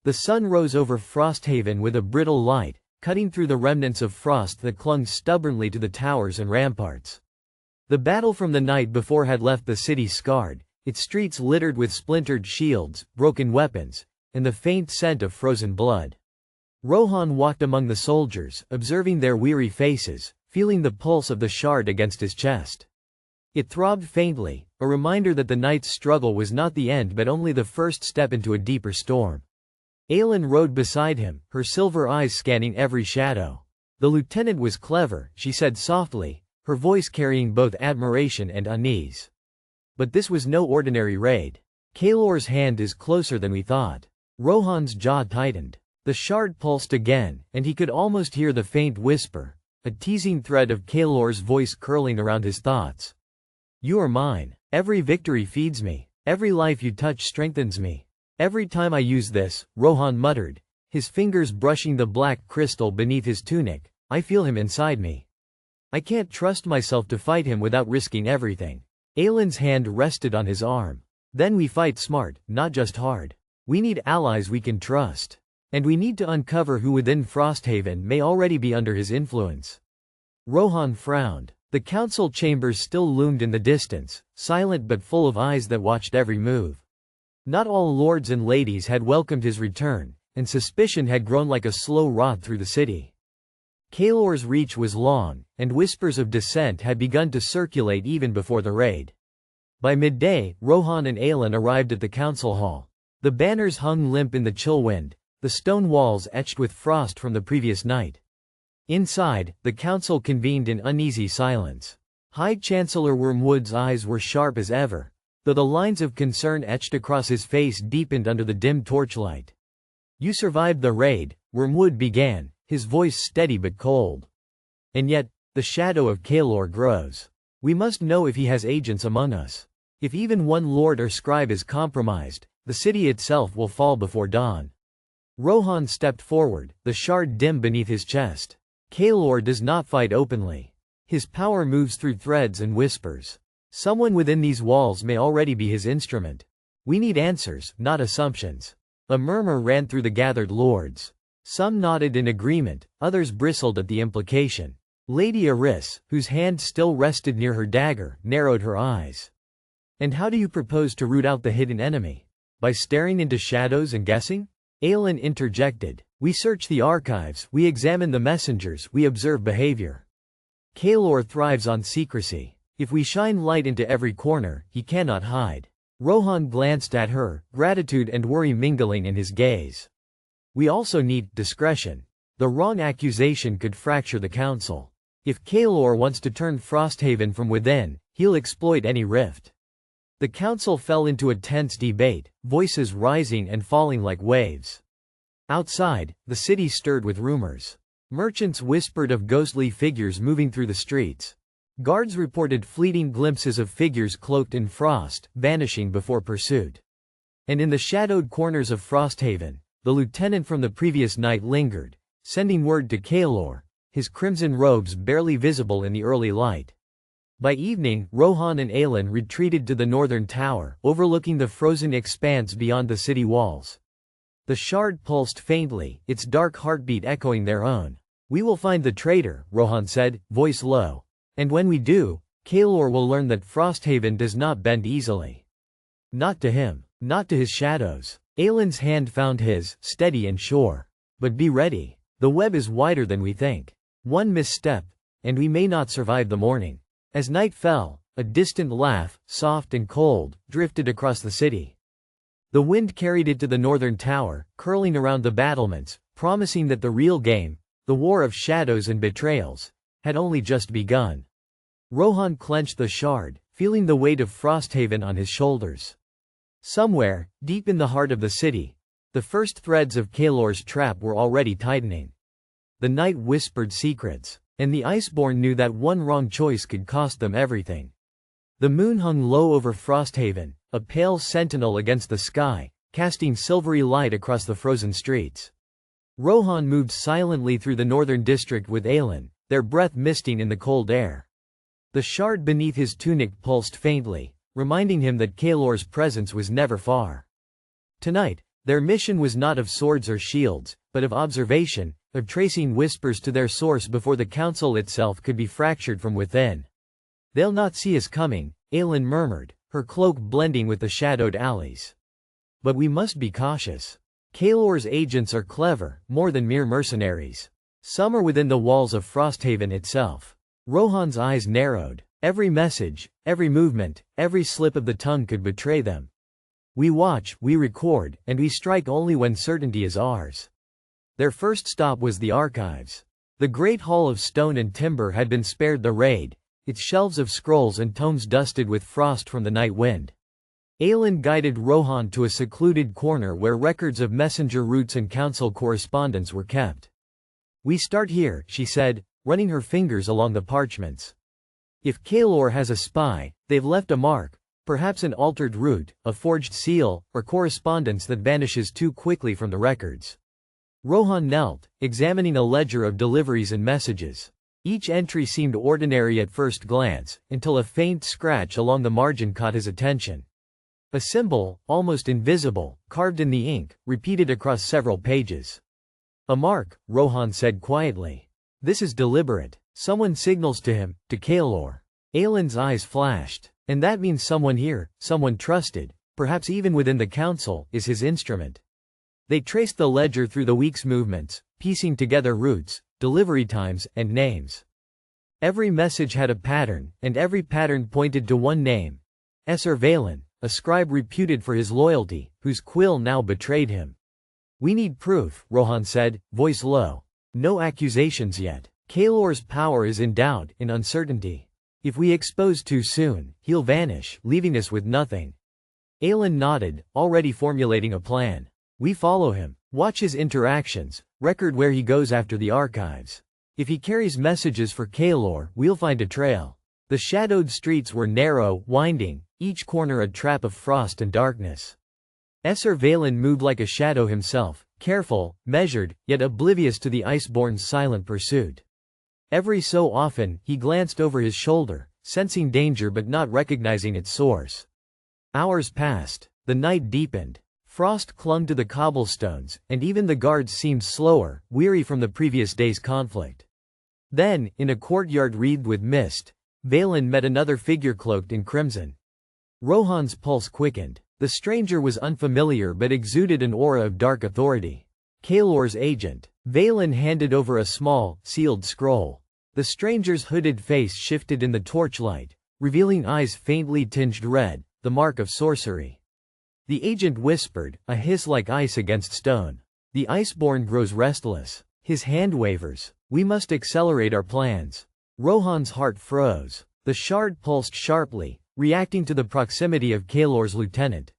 The sun rose over Frosthaven with a brittle light, cutting through the remnants of frost that clung stubbornly to the towers and ramparts. The battle from the night before had left the city scarred, its streets littered with splintered shields, broken weapons, and the faint scent of frozen blood. Rohan walked among the soldiers, observing their weary faces, feeling the pulse of the shard against his chest. It throbbed faintly, a reminder that the night's struggle was not the end but only the first step into a deeper storm. Aelin rode beside him, her silver eyes scanning every shadow. The lieutenant was clever, she said softly, her voice carrying both admiration and unease. But this was no ordinary raid. Kaelor's hand is closer than we thought. Rohan's jaw tightened. The shard pulsed again, and he could almost hear the faint whisper, a teasing thread of Kaelor's voice curling around his thoughts. You are mine. Every victory feeds me. Every life you touch strengthens me. Every time I use this, Rohan muttered, his fingers brushing the black crystal beneath his tunic, I feel him inside me. I can't trust myself to fight him without risking everything. Aelin's hand rested on his arm. Then we fight smart, not just hard. We need allies we can trust. And we need to uncover who within Frosthaven may already be under his influence. Rohan frowned. The council chambers still loomed in the distance, silent but full of eyes that watched every move. Not all lords and ladies had welcomed his return, and suspicion had grown like a slow rot through the city. Kaelor's reach was long, and whispers of dissent had begun to circulate even before the raid. By midday, Rohan and Aelin arrived at the council hall. The banners hung limp in the chill wind, the stone walls etched with frost from the previous night. Inside, the council convened in uneasy silence. High Chancellor Wormwood's eyes were sharp as ever, though the lines of concern etched across his face deepened under the dim torchlight. You survived the raid, Wormwood began, his voice steady but cold. And yet, the shadow of Kaelor grows. We must know if he has agents among us. If even one lord or scribe is compromised, the city itself will fall before dawn. Rohan stepped forward, the shard dim beneath his chest. Kaelor does not fight openly. His power moves through threads and whispers. Someone within these walls may already be his instrument. We need answers, not assumptions. A murmur ran through the gathered lords. Some nodded in agreement, others bristled at the implication. Lady Eris, whose hand still rested near her dagger, narrowed her eyes. And how do you propose to root out the hidden enemy? By staring into shadows and guessing? Aelin interjected. We search the archives, we examine the messengers, we observe behavior. Kaelor thrives on secrecy. If we shine light into every corner, he cannot hide. Rohan glanced at her, gratitude and worry mingling in his gaze. We also need discretion. The wrong accusation could fracture the council. If Kaelor wants to turn Frosthaven from within, he'll exploit any rift. The council fell into a tense debate, voices rising and falling like waves. Outside, the city stirred with rumors. Merchants whispered of ghostly figures moving through the streets. Guards reported fleeting glimpses of figures cloaked in frost, vanishing before pursuit. And in the shadowed corners of Frosthaven, the lieutenant from the previous night lingered, sending word to Kaelor, his crimson robes barely visible in the early light. By evening, Rohan and Aelin retreated to the northern tower, overlooking the frozen expanse beyond the city walls. The shard pulsed faintly, its dark heartbeat echoing their own. We will find the traitor, Rohan said, voice low. And when we do, Kaelor will learn that Frosthaven does not bend easily. Not to him, not to his shadows. Aelin's hand found his, steady and sure. But be ready. The web is wider than we think. One misstep, and we may not survive the morning. As night fell, a distant laugh, soft and cold, drifted across the city. The wind carried it to the northern tower, curling around the battlements, promising that the real game, the war of shadows and betrayals, had only just begun. Rohan clenched the shard, feeling the weight of Frosthaven on his shoulders. Somewhere, deep in the heart of the city, the first threads of Kaelor's trap were already tightening. The night whispered secrets, and the Iceborn knew that one wrong choice could cost them everything. The moon hung low over Frosthaven, a pale sentinel against the sky, casting silvery light across the frozen streets. Rohan moved silently through the northern district with Aelin, their breath misting in the cold air. The shard beneath his tunic pulsed faintly, reminding him that Kaelor's presence was never far. Tonight, Their mission was not of swords or shields, but of observation, of tracing whispers to their source before the council itself could be fractured from within. "They'll not see us coming," Aelin murmured, her cloak blending with the shadowed alleys. "But we must be cautious. Kaelor's agents are clever, more than mere mercenaries. Some are within the walls of Frosthaven itself." Rohan's eyes narrowed. Every message, every movement, every slip of the tongue could betray them. "We watch, we record, and we strike only when certainty is ours." Their first stop was the archives. The great hall of stone and timber had been spared the raid, its shelves of scrolls and tomes dusted with frost from the night wind. Aelin guided Rohan to a secluded corner where records of messenger routes and council correspondence were kept. "We start here," she said, running her fingers along the parchments. "If Kaelor has a spy, they've left a mark, perhaps an altered route, a forged seal, or correspondence that vanishes too quickly from the records." Rohan knelt, examining a ledger of deliveries and messages. Each entry seemed ordinary at first glance, until a faint scratch along the margin caught his attention. A symbol, almost invisible, carved in the ink, repeated across several pages. "A mark," Rohan said quietly. "This is deliberate. Someone signals to him, to Kaelor." Aelin's eyes flashed. "And that means someone here, someone trusted, perhaps even within the council, is his instrument." They traced the ledger through the week's movements, piecing together routes, delivery times, and names. Every message had a pattern, and every pattern pointed to one name: Ser Vaylen, a scribe reputed for his loyalty, whose quill now betrayed him. "We need proof," Rohan said, voice low. "No accusations yet. Kaelor's power is in doubt, in uncertainty. If we expose too soon, he'll vanish, leaving us with nothing." Aelin nodded, already formulating a plan. "We follow him, watch his interactions, record where he goes after the archives. If he carries messages for Kaelor, we'll find a trail." The shadowed streets were narrow, winding, each corner a trap of frost and darkness. Ser Vaylen moved like a shadow himself, careful, measured, yet oblivious to the Iceborn's silent pursuit. Every so often, he glanced over his shoulder, sensing danger but not recognizing its source. Hours passed. The night deepened. Frost clung to the cobblestones, and even the guards seemed slower, weary from the previous day's conflict. Then, in a courtyard wreathed with mist, Vaylen met another figure cloaked in crimson. Rohan's pulse quickened. The stranger was unfamiliar but exuded an aura of dark authority. Kaelor's agent. Vaylen handed over a small, sealed scroll. The stranger's hooded face shifted in the torchlight, revealing eyes faintly tinged red, the mark of sorcery. The agent whispered, a hiss like ice against stone. "The Iceborn grows restless. His hand wavers. We must accelerate our plans." Rohan's heart froze. The shard pulsed sharply, reacting to the proximity of Kaelor's lieutenant.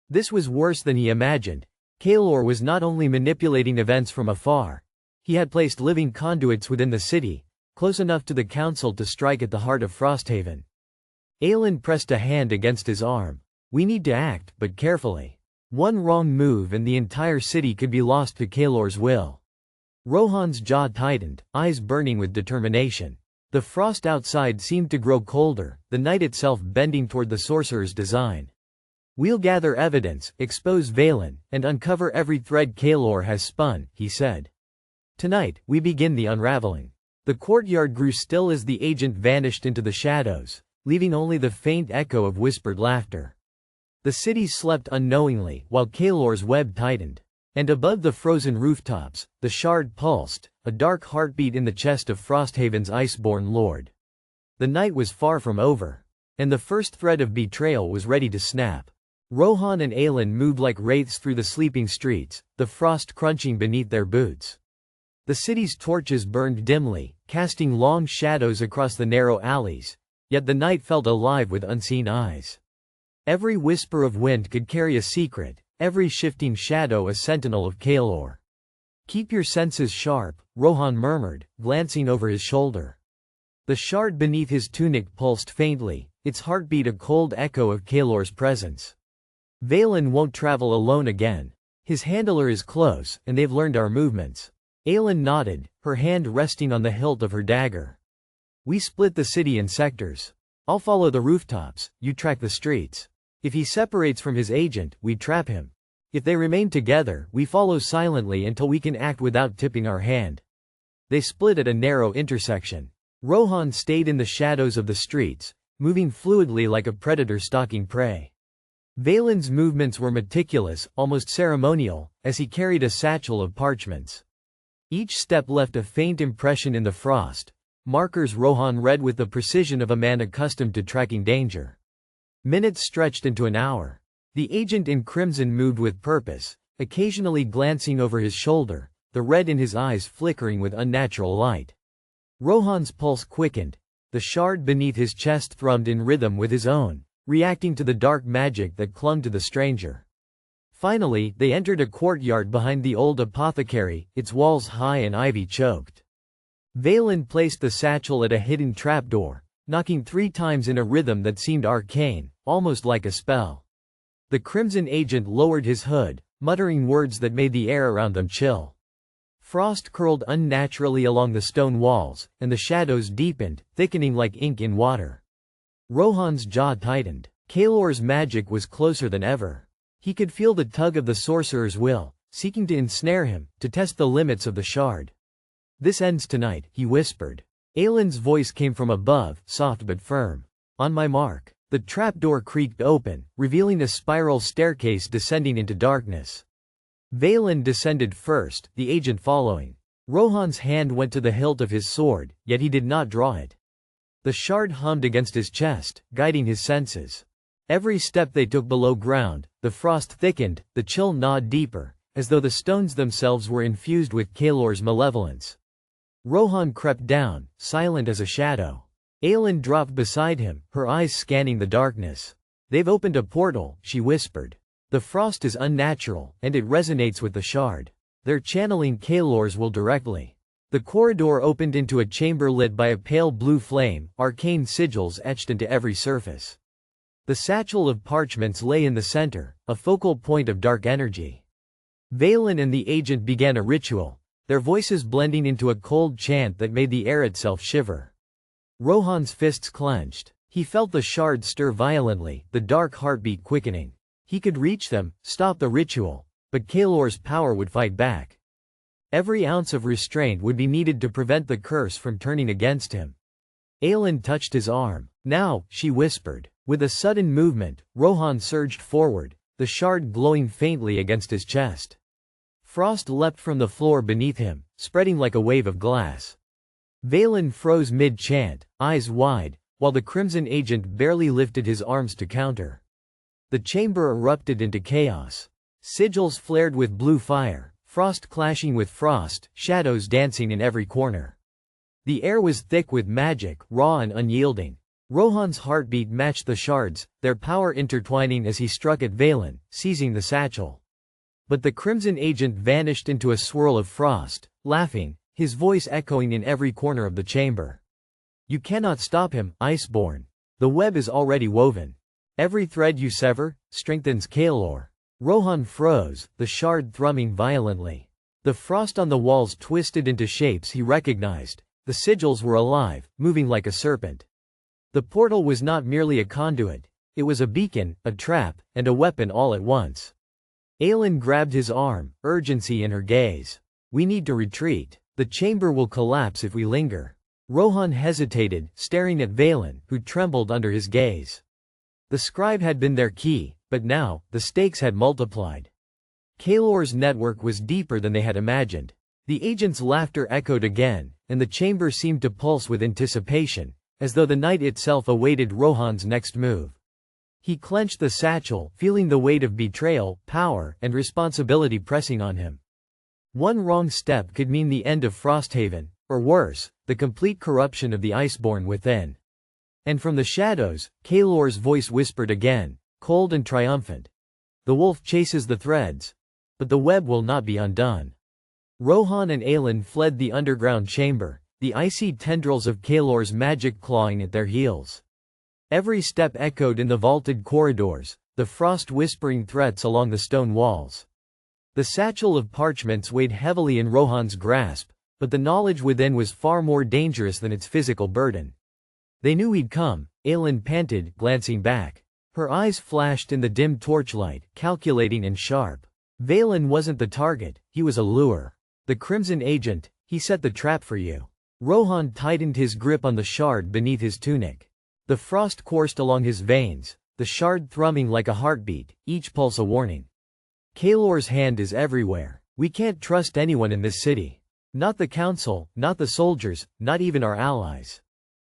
This was worse than he imagined. Kaelor was not only manipulating events from afar. He had placed living conduits within the city, close enough to the council to strike at the heart of Frosthaven. Aelin pressed a hand against his arm. "We need to act, but carefully. One wrong move and the entire city could be lost to Kaelor's will." Rohan's jaw tightened, eyes burning with determination. The frost outside seemed to grow colder, the night itself bending toward the sorcerer's design. "We'll gather evidence, expose Vaylen, and uncover every thread Kaelor has spun," he said. "Tonight, we begin the unraveling." The courtyard grew still as the agent vanished into the shadows, leaving only the faint echo of whispered laughter. The city slept unknowingly, while Kaelor's web tightened. And above the frozen rooftops, the shard pulsed, a dark heartbeat in the chest of Frosthaven's Iceborn lord. The night was far from over. And the first thread of betrayal was ready to snap. Rohan and Aelin moved like wraiths through the sleeping streets, the frost crunching beneath their boots. The city's torches burned dimly, casting long shadows across the narrow alleys, yet the night felt alive with unseen eyes. Every whisper of wind could carry a secret, every shifting shadow a sentinel of Kaelor. "Keep your senses sharp," Rohan murmured, glancing over his shoulder. The shard beneath his tunic pulsed faintly, its heartbeat a cold echo of Kaelor's presence. "Vaylen won't travel alone again. His handler is close, and they've learned our movements." Aelin nodded, her hand resting on the hilt of her dagger. "We split the city in sectors. I'll follow the rooftops, you track the streets. If he separates from his agent, we trap him. If they remain together, we follow silently until we can act without tipping our hand. They split at a narrow intersection. Rohan stayed in the shadows of the streets, moving fluidly like a predator stalking prey. Vaylen's movements were meticulous, almost ceremonial, as he carried a satchel of parchments. Each step left a faint impression in the frost, markers Rohan read with the precision of a man accustomed to tracking danger. Minutes stretched into an hour. The agent in crimson moved with purpose, occasionally glancing over his shoulder, the red in his eyes flickering with unnatural light. Rohan's pulse quickened. The shard beneath his chest thrummed in rhythm with his own, reacting to the dark magic that clung to the stranger. Finally, they entered a courtyard behind the old apothecary, its walls high and ivy-choked. Vaylen placed the satchel at a hidden trapdoor, knocking 3 times in a rhythm that seemed arcane, almost like a spell. The crimson agent lowered his hood, muttering words that made the air around them chill. Frost curled unnaturally along the stone walls, and the shadows deepened, thickening like ink in water. Rohan's jaw tightened. Kaelor's magic was closer than ever. He could feel the tug of the sorcerer's will, seeking to ensnare him, to test the limits of the shard. "This ends tonight," he whispered. Aelin's voice came from above, soft but firm. "On my mark." The trapdoor creaked open, revealing a spiral staircase descending into darkness. Vaylen descended first, the agent following. Rohan's hand went to the hilt of his sword, yet he did not draw it. The shard hummed against his chest, guiding his senses. Every step they took below ground, the frost thickened, the chill gnawed deeper, as though the stones themselves were infused with Kaelor's malevolence. Rohan crept down, silent as a shadow. Aelin dropped beside him, her eyes scanning the darkness. "They've opened a portal," she whispered. "The frost is unnatural, and it resonates with the shard. They're channeling Kaelor's will directly." The corridor opened into a chamber lit by a pale blue flame, arcane sigils etched into every surface. The satchel of parchments lay in the center, a focal point of dark energy. Vaylen and the agent began a ritual, their voices blending into a cold chant that made the air itself shiver. Rohan's fists clenched. He felt the shard stir violently, the dark heartbeat quickening. He could reach them, stop the ritual, but Kaelor's power would fight back. Every ounce of restraint would be needed to prevent the curse from turning against him. Aelin touched his arm. "Now," she whispered. With a sudden movement, Rohan surged forward, the shard glowing faintly against his chest. Frost leapt from the floor beneath him, spreading like a wave of glass. Vaylen froze mid-chant, eyes wide, while the crimson agent barely lifted his arms to counter. The chamber erupted into chaos. Sigils flared with blue fire, frost clashing with frost, shadows dancing in every corner. The air was thick with magic, raw and unyielding. Rohan's heartbeat matched the shards, their power intertwining as he struck at Vaylen, seizing the satchel. But the crimson agent vanished into a swirl of frost, laughing, his voice echoing in every corner of the chamber. "You cannot stop him, Iceborn. The web is already woven. Every thread you sever, strengthens Kaelor." Rohan froze, the shard thrumming violently. The frost on the walls twisted into shapes he recognized. The sigils were alive, moving like a serpent. The portal was not merely a conduit, it was a beacon, a trap, and a weapon all at once. Aelin grabbed his arm, urgency in her gaze. "We need to retreat. The chamber will collapse if we linger." Rohan hesitated, staring at Vaylen, who trembled under his gaze. The scribe had been their key, but now, the stakes had multiplied. Kaelor's network was deeper than they had imagined. The agent's laughter echoed again, and the chamber seemed to pulse with anticipation, as though the night itself awaited Rohan's next move. He clenched the satchel, feeling the weight of betrayal, power, and responsibility pressing on him. One wrong step could mean the end of Frosthaven, or worse, the complete corruption of the Iceborn within. And from the shadows, Kaelor's voice whispered again, cold and triumphant. "The wolf chases the threads, but the web will not be undone." Rohan and Aelin fled the underground chamber, the icy tendrils of Kaelor's magic clawing at their heels. Every step echoed in the vaulted corridors, the frost whispering threats along the stone walls. The satchel of parchments weighed heavily in Rohan's grasp, but the knowledge within was far more dangerous than its physical burden. "They knew we'd come," Aelin panted, glancing back. Her eyes flashed in the dim torchlight, calculating and sharp. Vaylen wasn't the target, he was a lure. The Crimson Agent, he set the trap for you. Rohan tightened his grip on the shard beneath his tunic. The frost coursed along his veins, the shard thrumming like a heartbeat, each pulse a warning. Kaelor's hand is everywhere. We can't trust anyone in this city. Not the council, not the soldiers, not even our allies.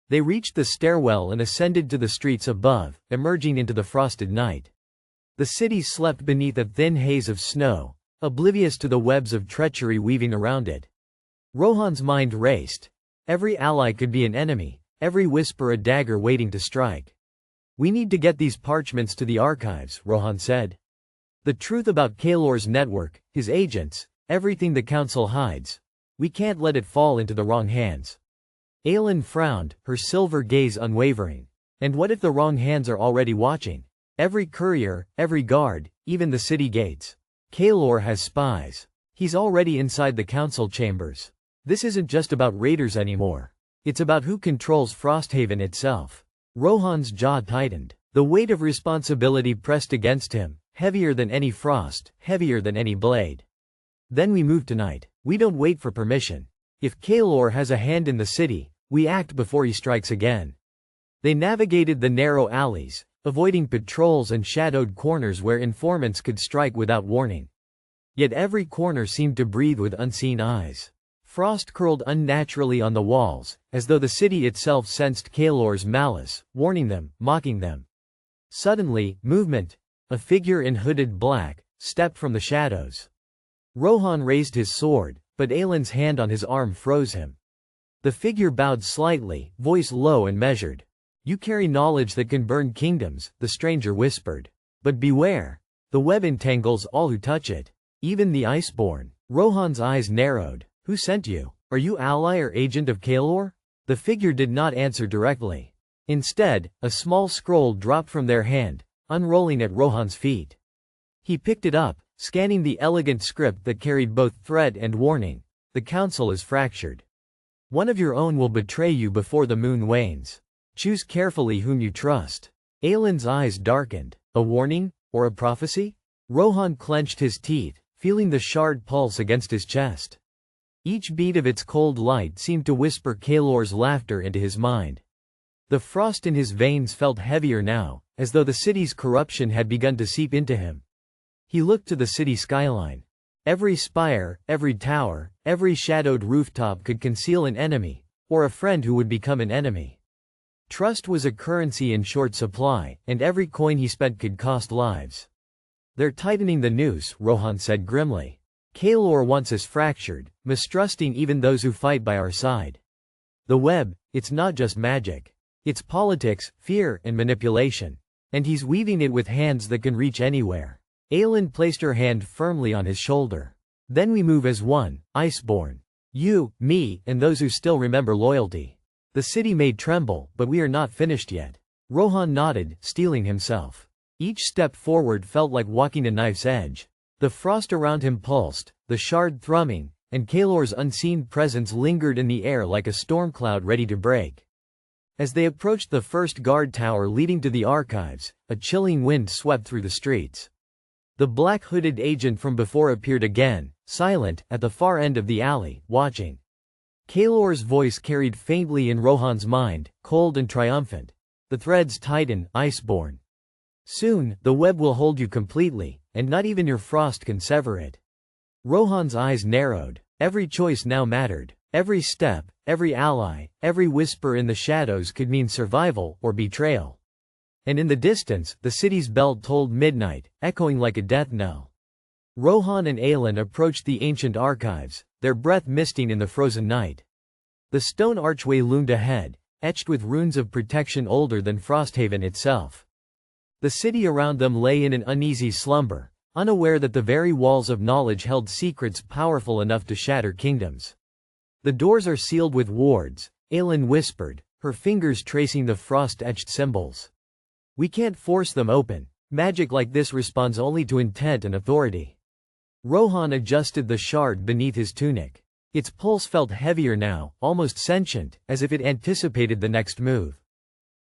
They reached the stairwell and ascended to the streets above, emerging into the frosted night. The city slept beneath a thin haze of snow, oblivious to the webs of treachery weaving around it. Rohan's mind raced. Every ally could be an enemy, every whisper a dagger waiting to strike. We need to get these parchments to the archives, Rohan said. The truth about Kaelor's network, his agents, everything the council hides. We can't let it fall into the wrong hands. Aelin frowned, her silver gaze unwavering. And what if the wrong hands are already watching? Every courier, every guard, even the city gates. Kaelor has spies. He's already inside the council chambers. This isn't just about raiders anymore. It's about who controls Frosthaven itself. Rohan's jaw tightened. The weight of responsibility pressed against him, heavier than any frost, heavier than any blade. Then we move tonight. We don't wait for permission. If Kaelor has a hand in the city, we act before he strikes again. They navigated the narrow alleys, avoiding patrols and shadowed corners where informants could strike without warning. Yet every corner seemed to breathe with unseen eyes. Frost curled unnaturally on the walls, as though the city itself sensed Kaelor's malice, warning them, mocking them. Suddenly, movement. A figure in hooded black stepped from the shadows. Rohan raised his sword, but Aelin's hand on his arm froze him. The figure bowed slightly, voice low and measured. "You carry knowledge that can burn kingdoms," the stranger whispered. "But beware. The web entangles all who touch it. Even the Iceborn." Rohan's eyes narrowed. "Who sent you? Are you ally or agent of Kaelor?" The figure did not answer directly. Instead, a small scroll dropped from their hand, unrolling at Rohan's feet. He picked it up, scanning the elegant script that carried both threat and warning. "The council is fractured. One of your own will betray you before the moon wanes. Choose carefully whom you trust." Aelin's eyes darkened. A warning? Or a prophecy? Rohan clenched his teeth, feeling the shard pulse against his chest. Each beat of its cold light seemed to whisper Kaelor's laughter into his mind. The frost in his veins felt heavier now, as though the city's corruption had begun to seep into him. He looked to the city skyline. Every spire, every tower, every shadowed rooftop could conceal an enemy, or a friend who would become an enemy. Trust was a currency in short supply, and every coin he spent could cost lives. "They're tightening the noose," Rohan said grimly. "Kaelor wants us fractured, mistrusting even those who fight by our side. The web, it's not just magic. It's politics, fear, and manipulation. And he's weaving it with hands that can reach anywhere." Aelin placed her hand firmly on his shoulder. "Then we move as one, Iceborn. You, me, and those who still remember loyalty. The city may tremble, but we are not finished yet." Rohan nodded, steeling himself. Each step forward felt like walking a knife's edge. The frost around him pulsed, the shard thrumming, and Kaelor's unseen presence lingered in the air like a storm cloud ready to break. As they approached the first guard tower leading to the archives, a chilling wind swept through the streets. The black hooded agent from before appeared again, silent, at the far end of the alley, watching. Kaelor's voice carried faintly in Rohan's mind, cold and triumphant. "The threads tighten, Iceborn. Soon, the web will hold you completely, and not even your frost can sever it." Rohan's eyes narrowed. Every choice now mattered. Every step, every ally, every whisper in the shadows could mean survival or betrayal. And in the distance, the city's bell tolled midnight, echoing like a death knell. Rohan and Aelin approached the ancient archives, their breath misting in the frozen night. The stone archway loomed ahead, etched with runes of protection older than Frosthaven itself. The city around them lay in an uneasy slumber, unaware that the very walls of knowledge held secrets powerful enough to shatter kingdoms. "The doors are sealed with wards," Aelin whispered, her fingers tracing the frost-etched symbols. "We can't force them open. Magic like this responds only to intent and authority." Rohan adjusted the shard beneath his tunic. Its pulse felt heavier now, almost sentient, as if it anticipated the next move.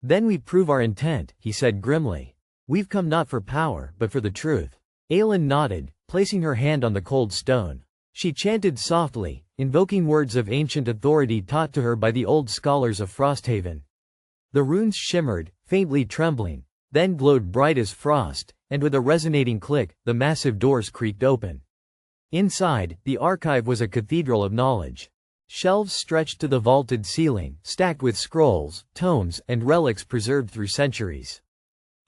"Then we prove our intent," he said grimly. "We've come not for power, but for the truth." Aelin nodded, placing her hand on the cold stone. She chanted softly, invoking words of ancient authority taught to her by the old scholars of Frosthaven. The runes shimmered, faintly trembling, then glowed bright as frost, and with a resonating click, the massive doors creaked open. Inside, the archive was a cathedral of knowledge. Shelves stretched to the vaulted ceiling, stacked with scrolls, tomes, and relics preserved through centuries.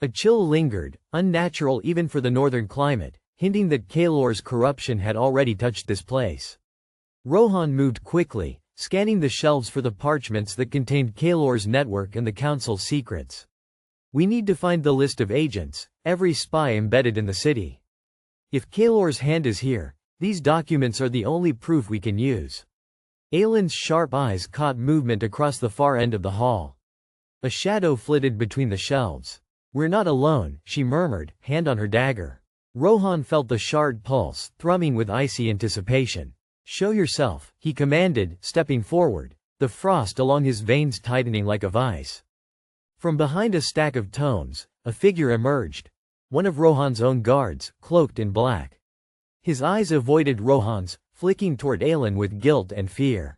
A chill lingered, unnatural even for the northern climate, hinting that Kaelor's corruption had already touched this place. Rohan moved quickly, scanning the shelves for the parchments that contained Kaelor's network and the Council's secrets. We need to find the list of agents, every spy embedded in the city. If Kaelor's hand is here, these documents are the only proof we can use. Aelin's sharp eyes caught movement across the far end of the hall. A shadow flitted between the shelves. "We're not alone," she murmured, hand on her dagger. Rohan felt the shard pulse, thrumming with icy anticipation. "Show yourself," he commanded, stepping forward, the frost along his veins tightening like a vice. From behind a stack of tomes, a figure emerged. One of Rohan's own guards, cloaked in black. His eyes avoided Rohan's, flicking toward Aelin with guilt and fear.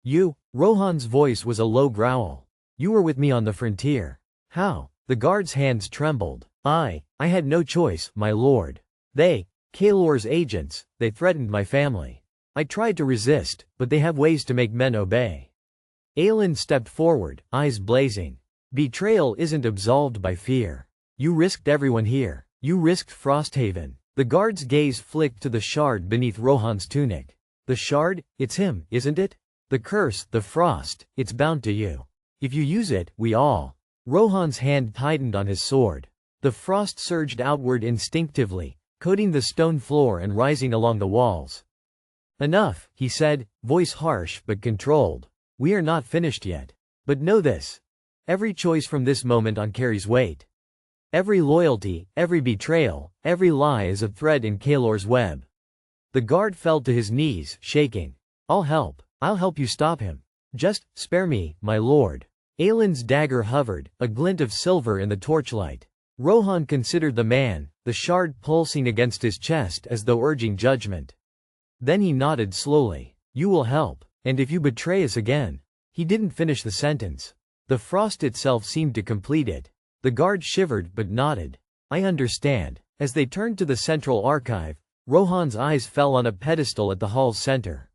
"You?" Rohan's voice was a low growl. "You were with me on the frontier." "How?" The guard's hands trembled. I had no choice, my lord. Kaelor's agents, they threatened my family. I tried to resist, but they have ways to make men obey." Aelin stepped forward, eyes blazing. "Betrayal isn't absolved by fear. You risked everyone here. You risked Frosthaven." The guard's gaze flicked to the shard beneath Rohan's tunic. "The shard? It's him, isn't it? The curse, the frost, it's bound to you. If you use it, we all." Rohan's hand tightened on his sword. The frost surged outward instinctively, coating the stone floor and rising along the walls. "Enough," he said, voice harsh but controlled. "We are not finished yet. But know this. Every choice from this moment on carries weight. Every loyalty, every betrayal, every lie is a thread in Kaelor's web." The guard fell to his knees, shaking. I'll help you stop him. Just spare me, my lord." Aelin's dagger hovered, a glint of silver in the torchlight. Rohan considered the man, the shard pulsing against his chest as though urging judgment. Then he nodded slowly. "You will help. And if you betray us again." He didn't finish the sentence. The frost itself seemed to complete it. The guard shivered but nodded. "I understand." As they turned to the central archive, Rohan's eyes fell on a pedestal at the hall's center.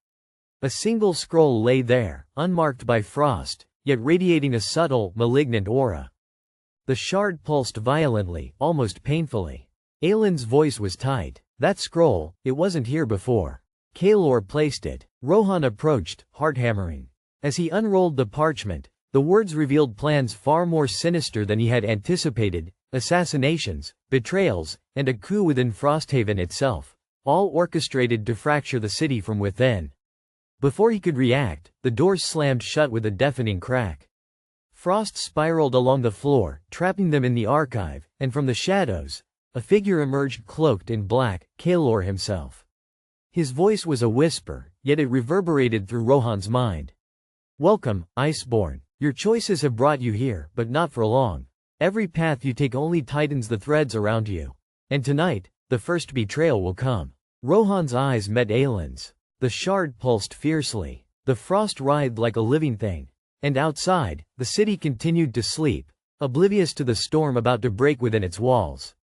A single scroll lay there, unmarked by frost, yet radiating a subtle, malignant aura. The shard pulsed violently, almost painfully. Aelin's voice was tight. "That scroll, it wasn't here before. Kaelor placed it." Rohan approached, heart hammering. As he unrolled the parchment, the words revealed plans far more sinister than he had anticipated: assassinations, betrayals, and a coup within Frosthaven itself, all orchestrated to fracture the city from within. Before he could react, the doors slammed shut with a deafening crack. Frost spiraled along the floor, trapping them in the archive, and from the shadows, a figure emerged cloaked in black, Kaelor himself. His voice was a whisper, yet it reverberated through Rohan's mind. "Welcome, Iceborn. Your choices have brought you here, but not for long. Every path you take only tightens the threads around you. And tonight, the first betrayal will come." Rohan's eyes met Aelin's. The shard pulsed fiercely. The frost writhed like a living thing. And outside, the city continued to sleep, oblivious to the storm about to break within its walls.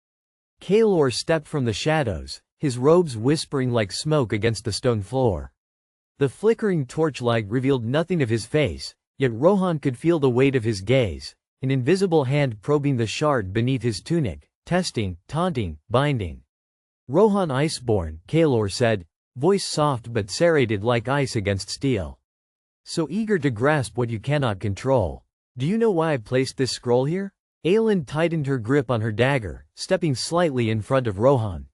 Kaelor stepped from the shadows, his robes whispering like smoke against the stone floor. The flickering torchlight revealed nothing of his face, yet Rohan could feel the weight of his gaze, an invisible hand probing the shard beneath his tunic, testing, taunting, binding. "Rohan Iceborn," Kaelor said, voice soft but serrated like ice against steel. "So eager to grasp what you cannot control. Do you know why I placed this scroll here?" Aelin tightened her grip on her dagger, stepping slightly in front of Rohan.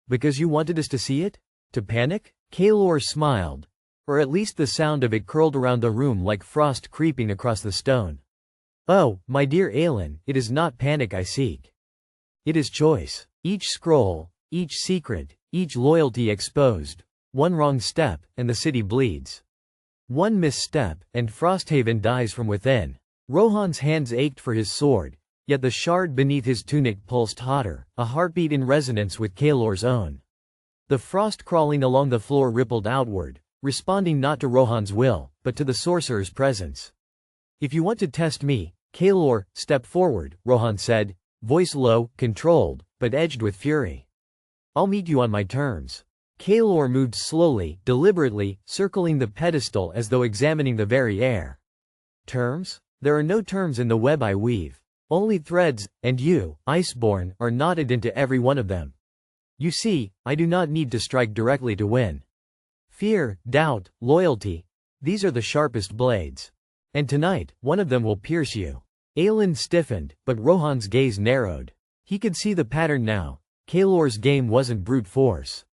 "Because you wanted us to see it? To panic?" Kaelor smiled. Or at least the sound of it curled around the room like frost creeping across the stone. "Oh, my dear Aelin, it is not panic I seek. It is choice. Each scroll, each secret, each loyalty exposed. One wrong step, and the city bleeds. One misstep, and Frosthaven dies from within." Rohan's hands ached for his sword, yet the shard beneath his tunic pulsed hotter, a heartbeat in resonance with Kaelor's own. The frost crawling along the floor rippled outward, responding not to Rohan's will, but to the sorcerer's presence. "If you want to test me, Kaelor, step forward," Rohan said, voice low, controlled, but edged with fury. "I'll meet you on my terms." Kaelor moved slowly, deliberately, circling the pedestal as though examining the very air. "Terms? There are no terms in the web I weave. Only threads, and you, Iceborn, are knotted into every one of them. You see, I do not need to strike directly to win. Fear, doubt, loyalty, these are the sharpest blades. And tonight, one of them will pierce you." Aelin stiffened, but Rohan's gaze narrowed. He could see the pattern now. Kaelor's game wasn't brute force.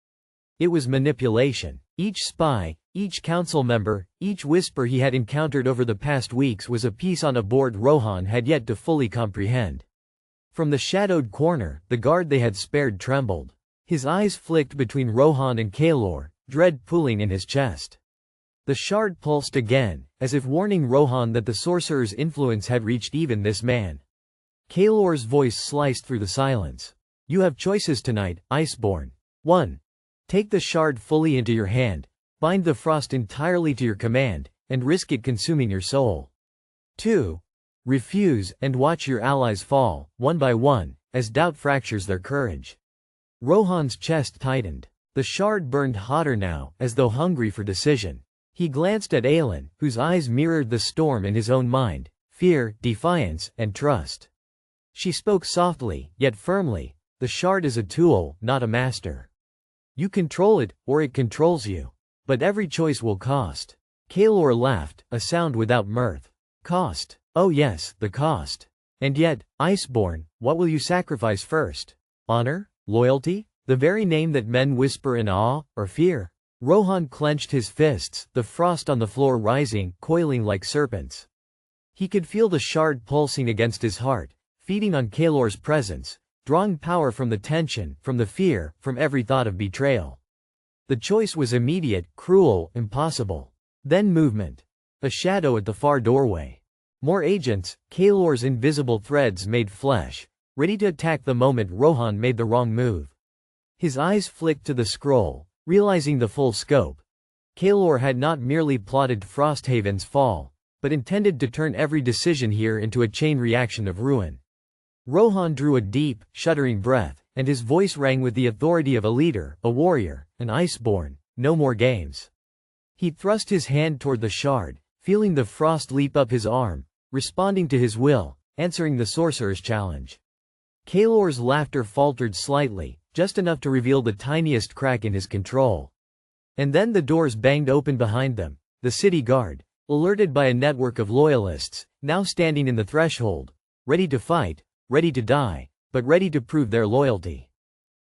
It was manipulation. Each spy, each council member, each whisper he had encountered over the past weeks was a piece on a board Rohan had yet to fully comprehend. From the shadowed corner, the guard they had spared trembled. His eyes flicked between Rohan and Kaelor, dread pulling in his chest. The shard pulsed again, as if warning Rohan that the sorcerer's influence had reached even this man. Kaelor's voice sliced through the silence. "You have choices tonight, Iceborn. 1. Take the shard fully into your hand, bind the frost entirely to your command, and risk it consuming your soul. 2. Refuse, and watch your allies fall, one by one, as doubt fractures their courage." Rohan's chest tightened. The shard burned hotter now, as though hungry for decision. He glanced at Aelin, whose eyes mirrored the storm in his own mind: fear, defiance, and trust. She spoke softly, yet firmly. "The shard is a tool, not a master. You control it, or it controls you. But every choice will cost." Kaelor laughed, a sound without mirth. "Cost? Oh yes, the cost. And yet, Iceborn, what will you sacrifice first? Honor? Loyalty? The very name that men whisper in awe, or fear?" Rohan clenched his fists, the frost on the floor rising, coiling like serpents. He could feel the shard pulsing against his heart, feeding on Kaelor's presence, drawing power from the tension, from the fear, from every thought of betrayal. The choice was immediate, cruel, impossible. Then movement. A shadow at the far doorway. More agents, Kaelor's invisible threads made flesh, ready to attack the moment Rohan made the wrong move. His eyes flicked to the scroll, realizing the full scope. Kaelor had not merely plotted Frosthaven's fall, but intended to turn every decision here into a chain reaction of ruin. Rohan drew a deep, shuddering breath, and his voice rang with the authority of a leader, a warrior, an Iceborn. No more games. He thrust his hand toward the shard, feeling the frost leap up his arm, responding to his will, answering the sorcerer's challenge. Kaelor's laughter faltered slightly, just enough to reveal the tiniest crack in his control. And then the doors banged open behind them. The city guard, alerted by a network of loyalists, now standing in the threshold, ready to fight, ready to die, but ready to prove their loyalty.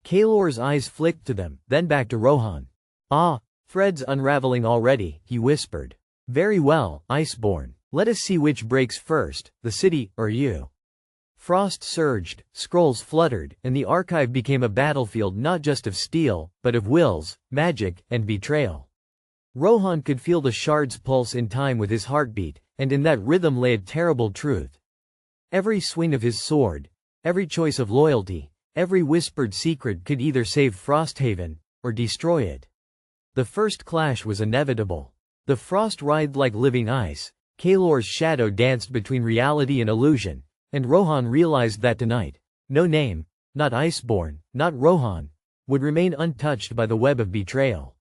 Kaelor's eyes flicked to them, then back to Rohan. "Ah, threads unraveling already," he whispered. "Very well, Iceborn. Let us see which breaks first, the city, or you." Frost surged, scrolls fluttered, and the archive became a battlefield not just of steel, but of wills, magic, and betrayal. Rohan could feel the shard's pulse in time with his heartbeat, and in that rhythm lay a terrible truth. Every swing of his sword, every choice of loyalty, every whispered secret could either save Frosthaven, or destroy it. The first clash was inevitable. The frost writhed like living ice, Kaelor's shadow danced between reality and illusion, and Rohan realized that tonight, no name, not Iceborn, not Rohan, would remain untouched by the web of betrayal.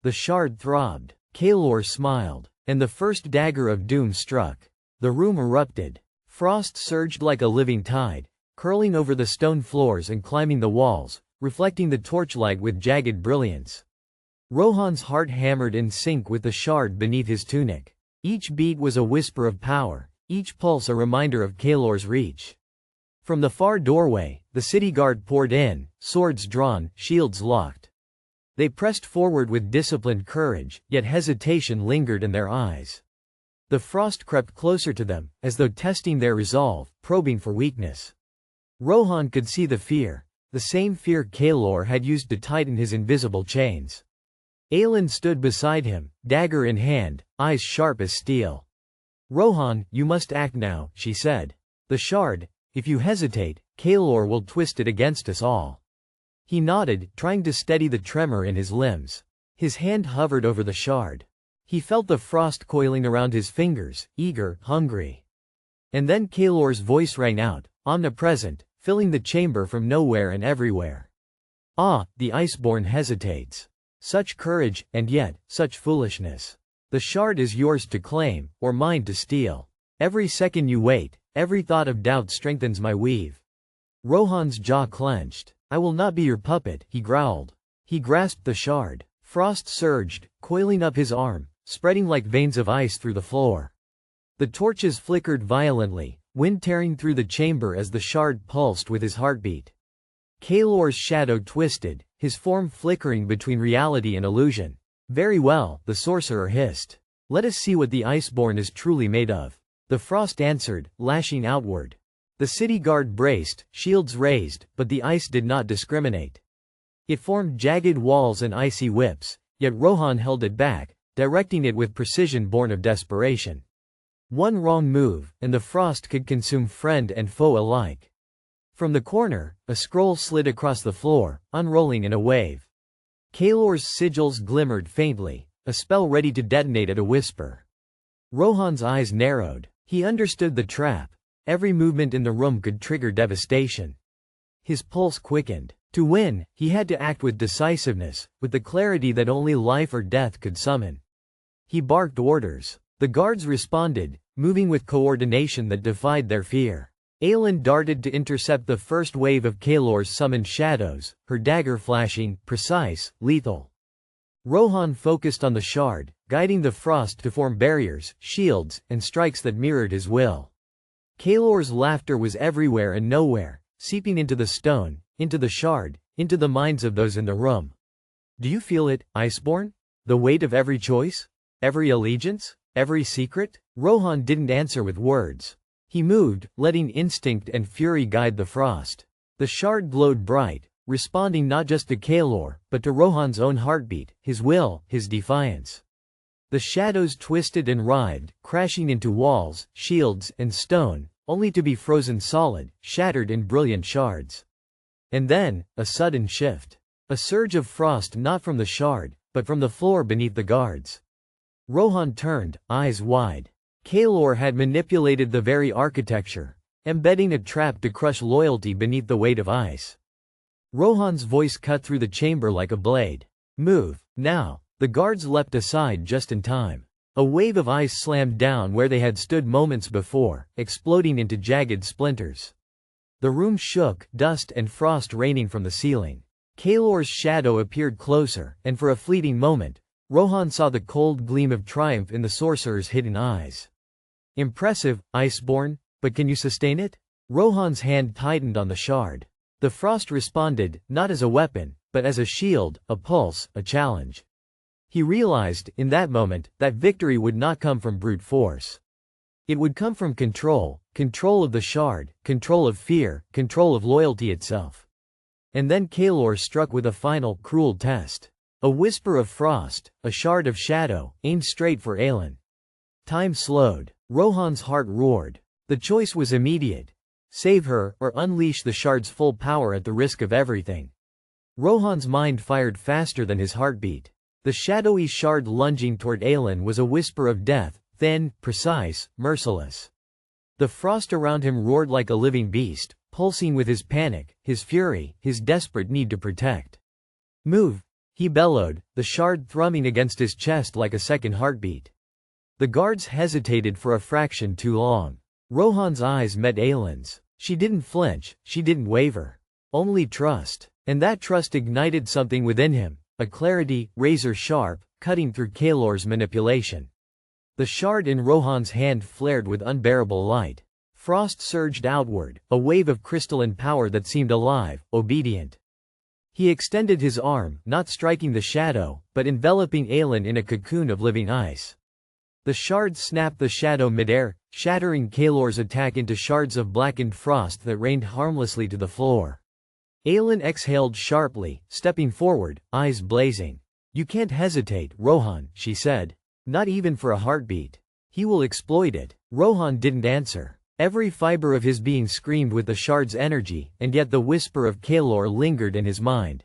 The shard throbbed. Kaelor smiled, and the first dagger of doom struck. The room erupted. Frost surged like a living tide, curling over the stone floors and climbing the walls, reflecting the torchlight with jagged brilliance. Rohan's heart hammered in sync with the shard beneath his tunic. Each beat was a whisper of power, each pulse a reminder of Kaelor's reach. From the far doorway, the city guard poured in, swords drawn, shields locked. They pressed forward with disciplined courage, yet hesitation lingered in their eyes. The frost crept closer to them, as though testing their resolve, probing for weakness. Rohan could see the fear, the same fear Kaelor had used to tighten his invisible chains. Aelin stood beside him, dagger in hand, eyes sharp as steel. "Rohan, you must act now," she said. "The shard, if you hesitate, Kaelor will twist it against us all." He nodded, trying to steady the tremor in his limbs. His hand hovered over the shard. He felt the frost coiling around his fingers, eager, hungry. And then Kaelor's voice rang out, omnipresent, filling the chamber from nowhere and everywhere. Ah, the Iceborn hesitates. Such courage, and yet, such foolishness. The shard is yours to claim, or mine to steal. Every second you wait, every thought of doubt strengthens my weave. Rohan's jaw clenched. I will not be your puppet, he growled. He grasped the shard. Frost surged, coiling up his arm, spreading like veins of ice through the floor. The torches flickered violently, wind tearing through the chamber as the shard pulsed with his heartbeat. Kaelor's shadow twisted, his form flickering between reality and illusion. Very well, the sorcerer hissed. Let us see what the Iceborn is truly made of. The frost answered, lashing outward. The city guard braced, shields raised, but the ice did not discriminate. It formed jagged walls and icy whips, yet Rohan held it back, directing it with precision born of desperation. One wrong move, and the frost could consume friend and foe alike. From the corner, a scroll slid across the floor, unrolling in a wave. Kaelor's sigils glimmered faintly, a spell ready to detonate at a whisper. Rohan's eyes narrowed. He understood the trap. Every movement in the room could trigger devastation. His pulse quickened. To win, he had to act with decisiveness, with the clarity that only life or death could summon. He barked orders. The guards responded, moving with coordination that defied their fear. Aelin darted to intercept the first wave of Kaelor's summoned shadows, her dagger flashing, precise, lethal. Rohan focused on the shard, guiding the frost to form barriers, shields, and strikes that mirrored his will. Kaelor's laughter was everywhere and nowhere, seeping into the stone, into the shard, into the minds of those in the room. Do you feel it, Iceborn? The weight of every choice? Every allegiance? Every secret? Rohan didn't answer with words. He moved, letting instinct and fury guide the frost. The shard glowed bright, responding not just to Kaelor, but to Rohan's own heartbeat, his will, his defiance. The shadows twisted and writhed, crashing into walls, shields, and stone, only to be frozen solid, shattered in brilliant shards. And then, a sudden shift. A surge of frost not from the shard, but from the floor beneath the guards. Rohan turned, eyes wide. Kaelor had manipulated the very architecture, embedding a trap to crush loyalty beneath the weight of ice. Rohan's voice cut through the chamber like a blade. Move, now. The guards leapt aside just in time. A wave of ice slammed down where they had stood moments before, exploding into jagged splinters. The room shook, dust and frost raining from the ceiling. Kaelor's shadow appeared closer, and for a fleeting moment, Rohan saw the cold gleam of triumph in the sorcerer's hidden eyes. Impressive, Iceborn, but can you sustain it? Rohan's hand tightened on the shard. The frost responded, not as a weapon, but as a shield, a pulse, a challenge. He realized, in that moment, that victory would not come from brute force. It would come from control, control of the shard, control of fear, control of loyalty itself. And then Kaelor struck with a final, cruel test. A whisper of frost, a shard of shadow, aimed straight for Aelin. Time slowed. Rohan's heart roared. The choice was immediate. Save her, or unleash the shard's full power at the risk of everything. Rohan's mind fired faster than his heartbeat. The shadowy shard lunging toward Aelin was a whisper of death, thin, precise, merciless. The frost around him roared like a living beast, pulsing with his panic, his fury, his desperate need to protect. Move, he bellowed, the shard thrumming against his chest like a second heartbeat. The guards hesitated for a fraction too long. Rohan's eyes met Aelin's. She didn't flinch, she didn't waver. Only trust. And that trust ignited something within him. A clarity, razor-sharp, cutting through Kaelor's manipulation. The shard in Rohan's hand flared with unbearable light. Frost surged outward, a wave of crystalline power that seemed alive, obedient. He extended his arm, not striking the shadow, but enveloping Aelin in a cocoon of living ice. The shard snapped the shadow midair, shattering Kaelor's attack into shards of blackened frost that rained harmlessly to the floor. Aelin exhaled sharply, stepping forward, eyes blazing. You can't hesitate, Rohan, she said. Not even for a heartbeat. He will exploit it. Rohan didn't answer. Every fiber of his being screamed with the shard's energy, and yet the whisper of Kaelor lingered in his mind.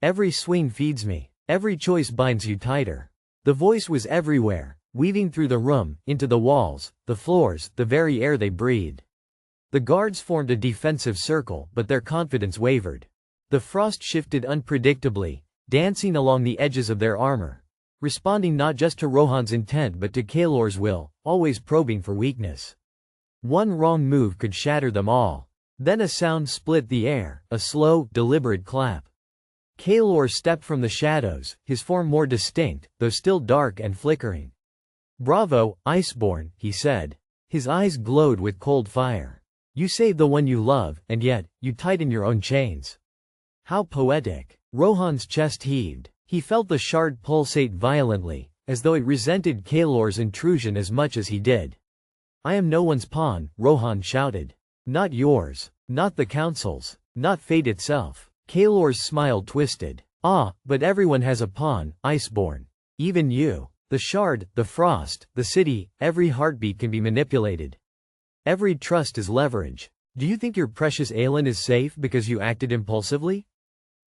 Every swing feeds me. Every choice binds you tighter. The voice was everywhere, weaving through the room, into the walls, the floors, the very air they breathed. The guards formed a defensive circle, but their confidence wavered. The frost shifted unpredictably, dancing along the edges of their armor, responding not just to Rohan's intent but to Kaelor's will, always probing for weakness. One wrong move could shatter them all. Then a sound split the air, a slow, deliberate clap. Kaelor stepped from the shadows, his form more distinct, though still dark and flickering. "Bravo, Iceborn," he said. His eyes glowed with cold fire. "You save the one you love, and yet, you tighten your own chains." How poetic. Rohan's chest heaved. He felt the shard pulsate violently, as though it resented Kaelor's intrusion as much as he did. "I am no one's pawn," Rohan shouted. "Not yours. Not the Council's. Not fate itself." Kaelor's smile twisted. "Ah, but everyone has a pawn, Iceborn. Even you. The shard, the frost, the city, every heartbeat can be manipulated. Every trust is leverage. Do you think your precious Aelin is safe because you acted impulsively?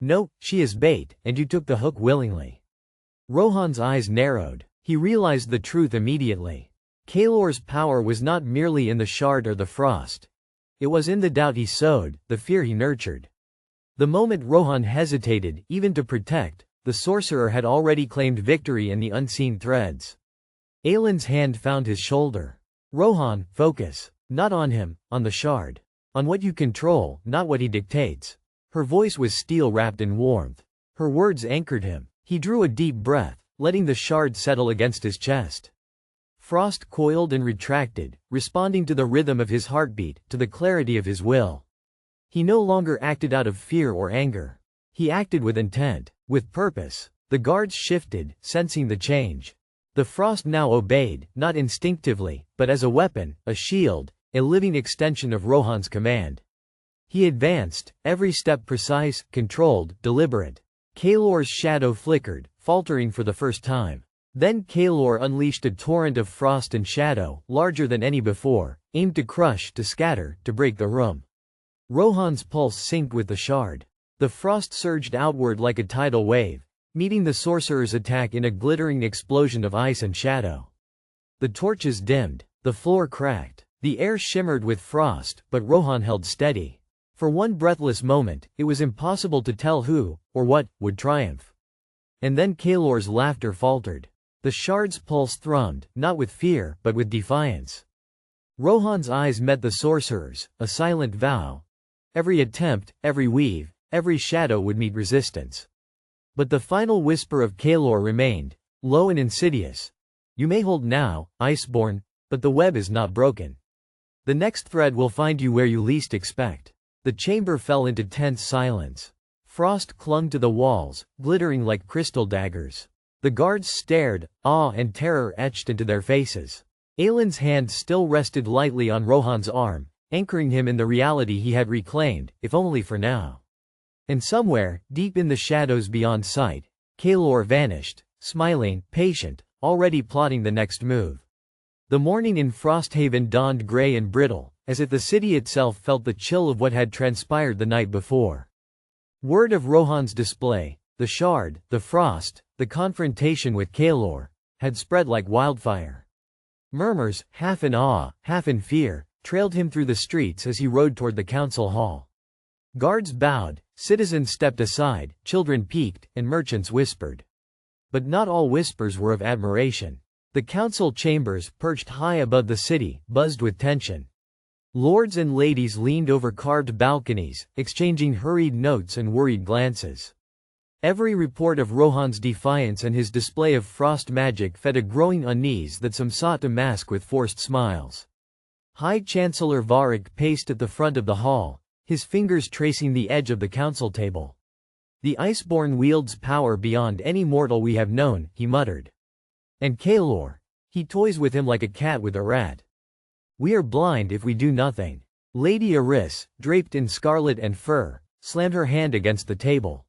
No, she is bait, and you took the hook willingly." Rohan's eyes narrowed. He realized the truth immediately. Kaelor's power was not merely in the shard or the frost. It was in the doubt he sowed, the fear he nurtured. The moment Rohan hesitated, even to protect, the sorcerer had already claimed victory in the unseen threads. Aelin's hand found his shoulder. "Rohan, focus. Not on him, on the shard. On what you control, not what he dictates." Her voice was steel wrapped in warmth. Her words anchored him. He drew a deep breath, letting the shard settle against his chest. Frost coiled and retracted, responding to the rhythm of his heartbeat, to the clarity of his will. He no longer acted out of fear or anger. He acted with intent, with purpose. The guards shifted, sensing the change. The frost now obeyed, not instinctively, but as a weapon, a shield, a living extension of Rohan's command. He advanced, every step precise, controlled, deliberate. Kaelor's shadow flickered, faltering for the first time. Then Kaelor unleashed a torrent of frost and shadow, larger than any before, aimed to crush, to scatter, to break the room. Rohan's pulse synced with the shard. The frost surged outward like a tidal wave, meeting the sorcerer's attack in a glittering explosion of ice and shadow. The torches dimmed. The floor cracked. The air shimmered with frost, but Rohan held steady. For one breathless moment, it was impossible to tell who, or what, would triumph. And then Kaelor's laughter faltered. The shard's pulse thrummed, not with fear, but with defiance. Rohan's eyes met the sorcerer's, a silent vow. Every attempt, every weave, every shadow would meet resistance. But the final whisper of Kaelor remained, low and insidious. "You may hold now, Iceborn, but the web is not broken. The next thread will find you where you least expect." The chamber fell into tense silence. Frost clung to the walls, glittering like crystal daggers. The guards stared, awe and terror etched into their faces. Aelin's hand still rested lightly on Rohan's arm, anchoring him in the reality he had reclaimed, if only for now. And somewhere, deep in the shadows beyond sight, Kaelor vanished, smiling, patient, already plotting the next move. The morning in Frosthaven dawned gray and brittle, as if the city itself felt the chill of what had transpired the night before. Word of Rohan's display, the shard, the frost, the confrontation with Kaelor, had spread like wildfire. Murmurs, half in awe, half in fear, trailed him through the streets as he rode toward the council hall. Guards bowed, citizens stepped aside, children peeked, and merchants whispered. But not all whispers were of admiration. The council chambers, perched high above the city, buzzed with tension. Lords and ladies leaned over carved balconies, exchanging hurried notes and worried glances. Every report of Rohan's defiance and his display of frost magic fed a growing unease that some sought to mask with forced smiles. High Chancellor Varric paced at the front of the hall, his fingers tracing the edge of the council table. "The Iceborn wields power beyond any mortal we have known," he muttered. "And Kaelor, he toys with him like a cat with a rat. We are blind if we do nothing." Lady Eris, draped in scarlet and fur, slammed her hand against the table.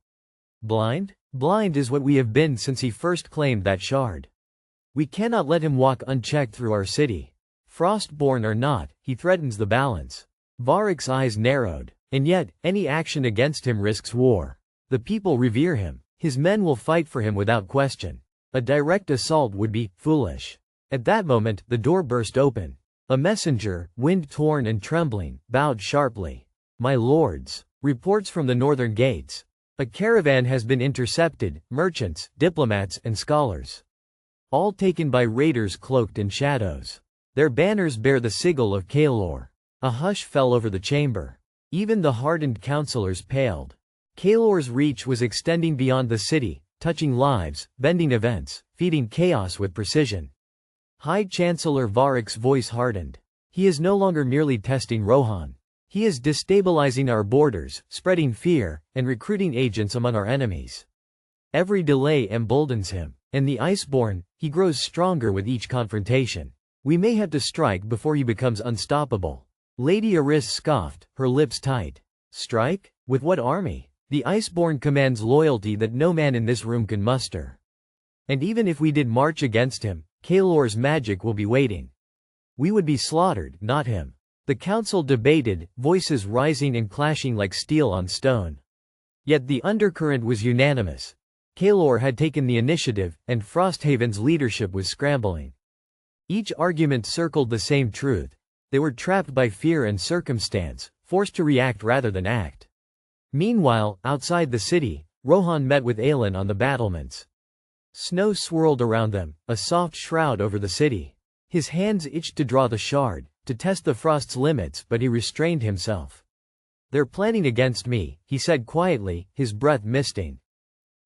"Blind? Blind is what we have been since he first claimed that shard. We cannot let him walk unchecked through our city. Frostborn or not, he threatens the balance." Varric's eyes narrowed. "And yet, any action against him risks war. The people revere him. His men will fight for him without question. A direct assault would be foolish. At that moment, the door burst open. A messenger, wind-torn and trembling, bowed sharply. "My lords, reports from the northern gates. A caravan has been intercepted, merchants, diplomats, and scholars. All taken by raiders cloaked in shadows. Their banners bear the sigil of Kaelor." A hush fell over the chamber. Even the hardened counselors paled. Kaelor's reach was extending beyond the city, touching lives, bending events, feeding chaos with precision. High Chancellor Varric's voice hardened. He is no longer merely testing Rohan. He is destabilizing our borders, spreading fear, and recruiting agents among our enemies. Every delay emboldens him, and the Iceborn, he grows stronger with each confrontation. We may have to strike before he becomes unstoppable. Lady Eris scoffed, her lips tight. Strike? With what army? The Iceborn commands loyalty that no man in this room can muster. And even if we did march against him, Kaelor's magic will be waiting. We would be slaughtered, not him. The council debated, voices rising and clashing like steel on stone. Yet the undercurrent was unanimous. Kaelor had taken the initiative, and Frosthaven's leadership was scrambling. Each argument circled the same truth. They were trapped by fear and circumstance, forced to react rather than act. Meanwhile, outside the city, Rohan met with Aelin on the battlements. Snow swirled around them, a soft shroud over the city. His hands itched to draw the shard, to test the frost's limits, but he restrained himself. "They're planning against me," he said quietly, his breath misting.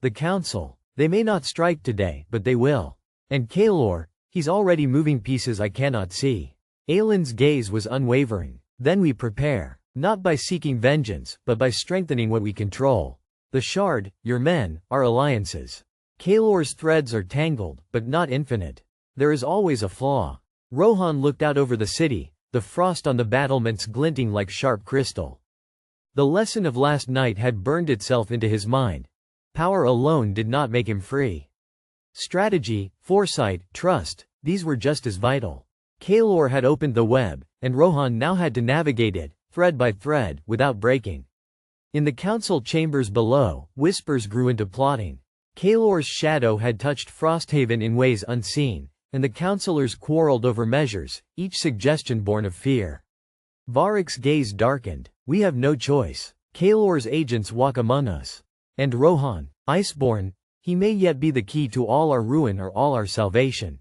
"The council. They may not strike today, but they will. And Kaelor, he's already moving pieces I cannot see." Aelin's gaze was unwavering. "Then we prepare. Not by seeking vengeance, but by strengthening what we control. The shard, your men, our alliances. Kaelor's threads are tangled, but not infinite. There is always a flaw." Rohan looked out over the city, the frost on the battlements glinting like sharp crystal. The lesson of last night had burned itself into his mind. Power alone did not make him free. Strategy, foresight, trust, these were just as vital. Kaelor had opened the web, and Rohan now had to navigate it, thread by thread, without breaking. In the council chambers below, whispers grew into plotting. Kaelor's shadow had touched Frosthaven in ways unseen, and the councillors quarreled over measures, each suggestion born of fear. Varric's gaze darkened. "We have no choice. Kaelor's agents walk among us. And Rohan, Iceborn, he may yet be the key to all our ruin or all our salvation."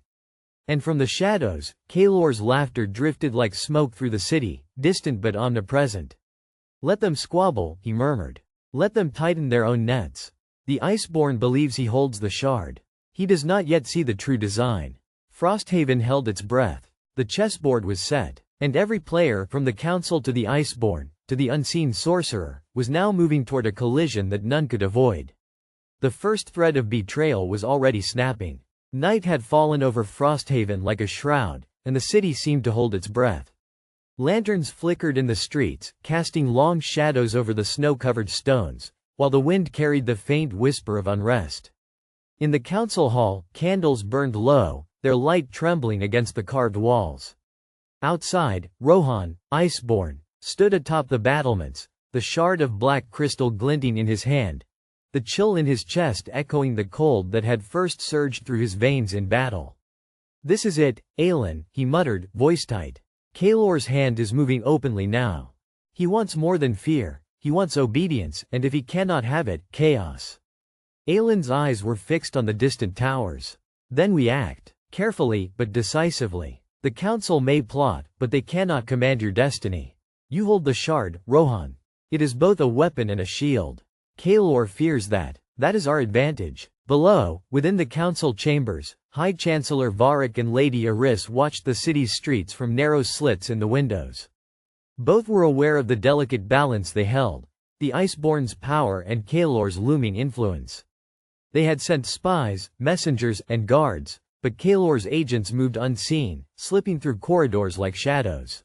And from the shadows, Kaelor's laughter drifted like smoke through the city, distant but omnipresent. "Let them squabble," he murmured. "Let them tighten their own nets. The Iceborn believes he holds the shard. He does not yet see the true design." Frosthaven held its breath. The chessboard was set, and every player, from the council to the Iceborn, to the unseen sorcerer, was now moving toward a collision that none could avoid. The first thread of betrayal was already snapping. Night had fallen over Frosthaven like a shroud, and the city seemed to hold its breath. Lanterns flickered in the streets, casting long shadows over the snow-covered stones, while the wind carried the faint whisper of unrest. In the council hall, candles burned low, their light trembling against the carved walls. Outside, Rohan, Iceborn, stood atop the battlements, the shard of black crystal glinting in his hand, the chill in his chest echoing the cold that had first surged through his veins in battle. "This is it, Aelin," he muttered, voice tight. "Kaelor's hand is moving openly now. He wants more than fear, he wants obedience, and if he cannot have it, chaos." Aelin's eyes were fixed on the distant towers. "Then we act. Carefully, but decisively. The council may plot, but they cannot command your destiny. You hold the shard, Rohan. It is both a weapon and a shield. Kaelor fears that. That is our advantage." Below, within the council chambers, High Chancellor Varric and Lady Eris watched the city's streets from narrow slits in the windows. Both were aware of the delicate balance they held, the Iceborn's power and Kaelor's looming influence. They had sent spies, messengers, and guards, but Kaelor's agents moved unseen, slipping through corridors like shadows.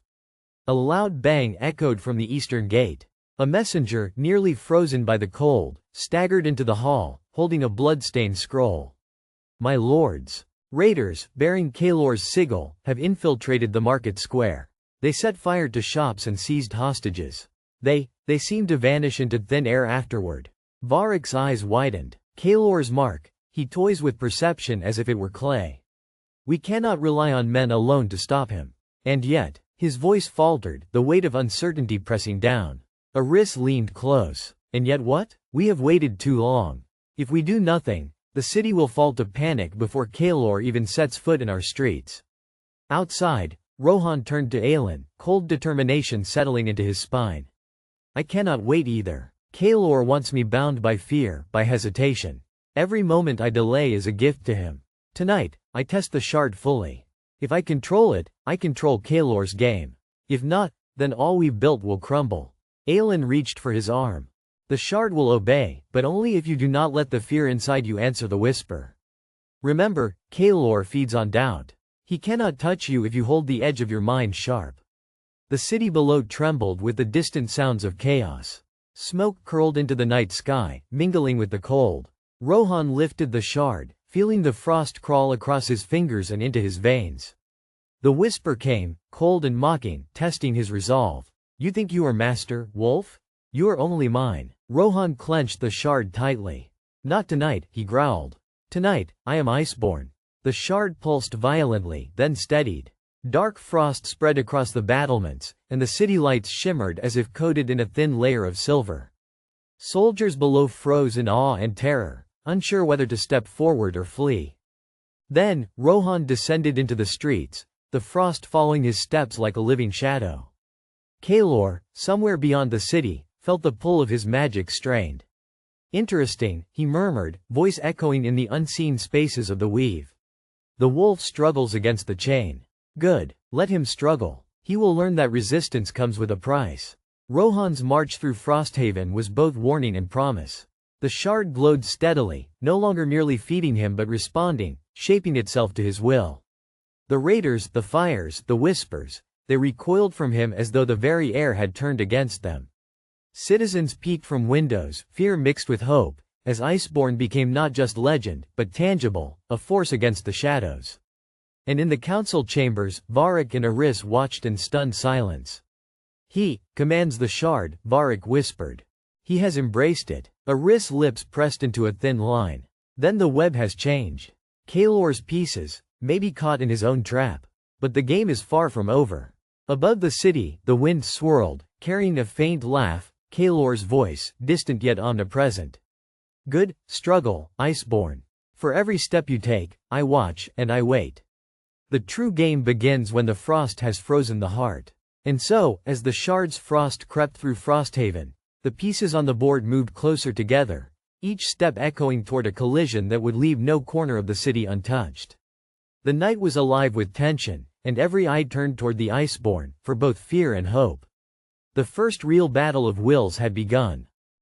A loud bang echoed from the eastern gate. A messenger, nearly frozen by the cold, staggered into the hall, holding a blood-stained scroll. "My lords, raiders, bearing Kaelor's sigil, have infiltrated the market square. They set fire to shops and seized hostages. They seemed to vanish into thin air afterward. Varric's eyes widened. Kaelor's mark. He toys with perception as if it were clay. We cannot rely on men alone to stop him. And yet, his voice faltered, the weight of uncertainty pressing down. Eris leaned close. And yet what? We have waited too long. If we do nothing, the city will fall to panic before Kaelor even sets foot in our streets. Outside, Rohan turned to Aelin, cold determination settling into his spine. I cannot wait either. Kaelor wants me bound by fear, by hesitation. Every moment I delay is a gift to him. Tonight, I test the shard fully. If I control it, I control Kaelor's game. If not, then all we've built will crumble. Aelin reached for his arm. The shard will obey, but only if you do not let the fear inside you answer the whisper. Remember, Kaelor feeds on doubt. He cannot touch you if you hold the edge of your mind sharp. The city below trembled with the distant sounds of chaos. Smoke curled into the night sky, mingling with the cold. Rohan lifted the shard, feeling the frost crawl across his fingers and into his veins. The whisper came, cold and mocking, testing his resolve. You think you are master, wolf? You are only mine. Rohan clenched the shard tightly. Not tonight, he growled. Tonight, I am Iceborn. The shard pulsed violently, then steadied. Dark frost spread across the battlements, and the city lights shimmered as if coated in a thin layer of silver. Soldiers below froze in awe and terror, unsure whether to step forward or flee. Then, Rohan descended into the streets, the frost following his steps like a living shadow. Kaelor, somewhere beyond the city, felt the pull of his magic strained. Interesting, he murmured, voice echoing in the unseen spaces of the weave. The wolf struggles against the chain. Good, let him struggle. He will learn that resistance comes with a price. Rohan's march through Frosthaven was both warning and promise. The shard glowed steadily, no longer merely feeding him but responding, shaping itself to his will. The raiders, the fires, the whispers, they recoiled from him as though the very air had turned against them. Citizens peeked from windows, fear mixed with hope, as Iceborn became not just legend, but tangible, a force against the shadows. And in the council chambers, Varric and Eris watched in stunned silence. He commands the shard, Varric whispered. He has embraced it. Eris' lips pressed into a thin line. Then the web has changed. Kaelor's pieces, maybe caught in his own trap. But the game is far from over. Above the city, the wind swirled, carrying a faint laugh, Kaelor's voice, distant yet omnipresent. Good, struggle, Iceborn. For every step you take, I watch, and I wait. The true game begins when the frost has frozen the heart. And so, as the shard's frost crept through Frosthaven, the pieces on the board moved closer together, each step echoing toward a collision that would leave no corner of the city untouched. The night was alive with tension, and every eye turned toward the Iceborn, for both fear and hope. The first real battle of wills had begun.